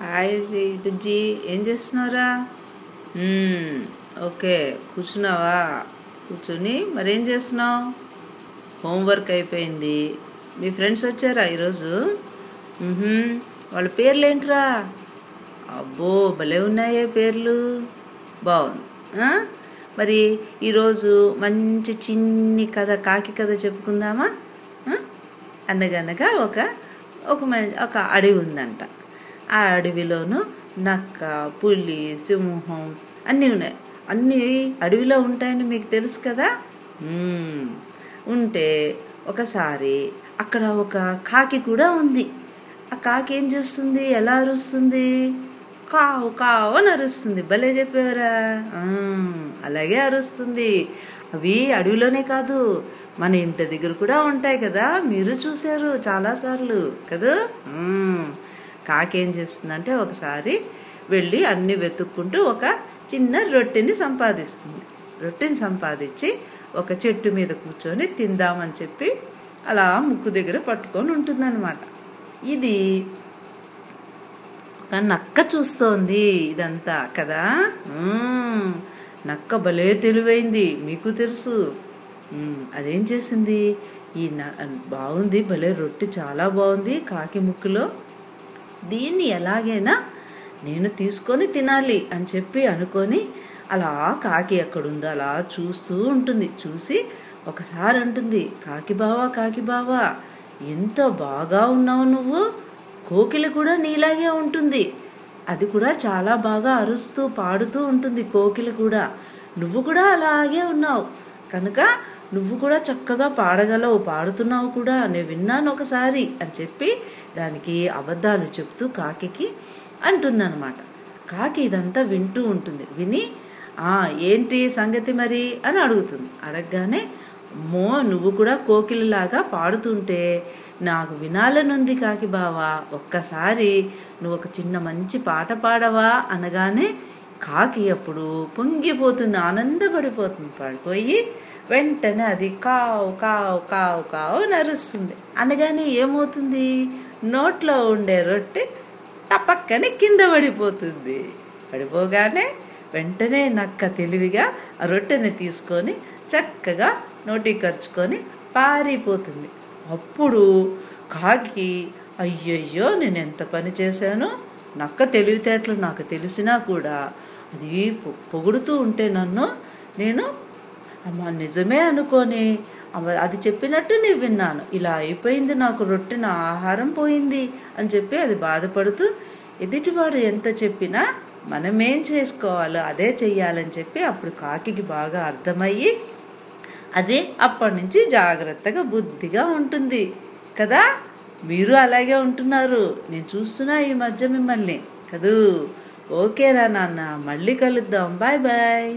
Hi బుజ్జి, ఏం చేస్తున్నావురా? Okay, కూర్చున్నావా? కూర్చుని మరేం చేస్తున్నావు? హోంవర్క్ అయిపోయింది. మీ ఫ్రెండ్స్ వచ్చారా ఈరోజు? వాళ్ళ పేర్లు ఏంట్రా? అబ్బో, భలే ఉన్నాయే పేర్లు. బాగుంది. మరి ఈరోజు మంచి చిన్ని కథ, కాకి కథ చెప్పుకుందామా? అనగనగా ఒక ఒక అడవి ఉందంట. ఆ అడవిలోనూ నక్క, పులి, సింహం అన్నీ ఉన్నాయి. అన్నీ అడవిలో ఉంటాయని మీకు తెలుసు కదా. ఉంటే ఒకసారి అక్కడ ఒక కాకి కూడా ఉంది. ఆ కాకి ఏం చేస్తుంది? ఎలా అరుస్తుంది? కావు కావు అని అరుస్తుంది. భలే చెప్పారా? అలాగే అరుస్తుంది. అవి అడవిలోనే కాదు, మన ఇంటి దగ్గర కూడా ఉంటాయి కదా. మీరు చూశారు చాలాసార్లు కదా. కాకి ఏం చేస్తుందంటే ఒకసారి వెళ్ళి అన్నీ వెతుక్కుంటూ ఒక చిన్న రొట్టెని సంపాదిస్తుంది. రొట్టెని సంపాదించి ఒక చెట్టు మీద కూర్చొని తిందామని చెప్పి అలా ముక్కు దగ్గర పట్టుకొని ఉంటుందన్నమాట. ఇది ఒక నక్క చూస్తోంది ఇదంతా కదా. నక్క భలే తెలివైంది, మీకు తెలుసు. అదేం చేసింది? బాగుంది, భలే రొట్టె చాలా బాగుంది కాకి ముక్కులో, దీన్ని ఎలాగైనా నేను తీసుకొని తినాలి అని చెప్పి అనుకొని అలా కాకి ఎక్కడుందో అలా చూస్తూ ఉంటుంది. చూసి ఒకసారి అంటుంది, కాకి బావా, కాకి బావా, ఎంత బాగా ఉన్నావు నువ్వు. కోకిల కూడా నీలాగే ఉంటుంది, అది కూడా చాలా బాగా అరుస్తూ పాడుతూ ఉంటుంది. కోకిల కూడా, నువ్వు కూడా అలాగే ఉన్నావు కనుక నువ్వు కూడా చక్కగా పాడగలవు, పాడుతున్నావు కూడా, నేను విన్నాను ఒకసారి అని చెప్పి దానికి అబద్ధాలు చెప్తూ కాకి అంటుందన్నమాట. కాకి ఇదంతా వింటూ ఉంటుంది. విని ఏంటి సంగతి మరి అని అడుగుతుంది. అడగగానే, నువ్వు కూడా కోకిలలాగా పాడుతుంటే నాకు వినాలనుంది కాకి బావా, ఒక్కసారి నువ్వు ఒక చిన్న మంచి పాట పాడవా అనగానే కాకి అప్పుడు పొంగిపోతుంది, ఆనందపడిపోతుంది. పడిపోయి వెంటనే అది కావు కావు కావు కావు నరుస్తుంది. అనగానే ఏమవుతుంది? నోట్లో ఉండే రొట్టె టపక్కని కింద పడిపోతుంది. పడిపోగానే వెంటనే నక్క తెలివిగా ఆ రొట్టెని తీసుకొని చక్కగా నోటికి ఖర్చుకొని పారిపోతుంది. అప్పుడు కాకి, అయ్యయ్యో నేను ఎంత పని చేశాను, నక్క తెలివితేటలు నాకు తెలిసినా కూడా అది పొగుడుతూ ఉంటే నన్ను నేను నిజమే అనుకొని అది చెప్పినట్టు నేను విన్నాను, ఇలా అయిపోయింది, నాకు రొట్టెన ఆహారం పోయింది అని చెప్పి అది బాధపడుతూ, ఎదుటివాడు ఎంత చెప్పినా మనమేం చేసుకోవాలో అదే చెయ్యాలని చెప్పి అప్పుడు కాకికి బాగా అర్థమయ్యి అది అప్పటి నుంచి జాగ్రత్తగా బుద్ధిగా ఉంటుంది కదా. మీరు అలాగే ఉంటున్నారు, నేను చూస్తున్నా ఈ మధ్య మిమ్మల్ని కదూ. ఓకేరా నాన్న, మళ్ళీ కలుద్దాం. Bye bye.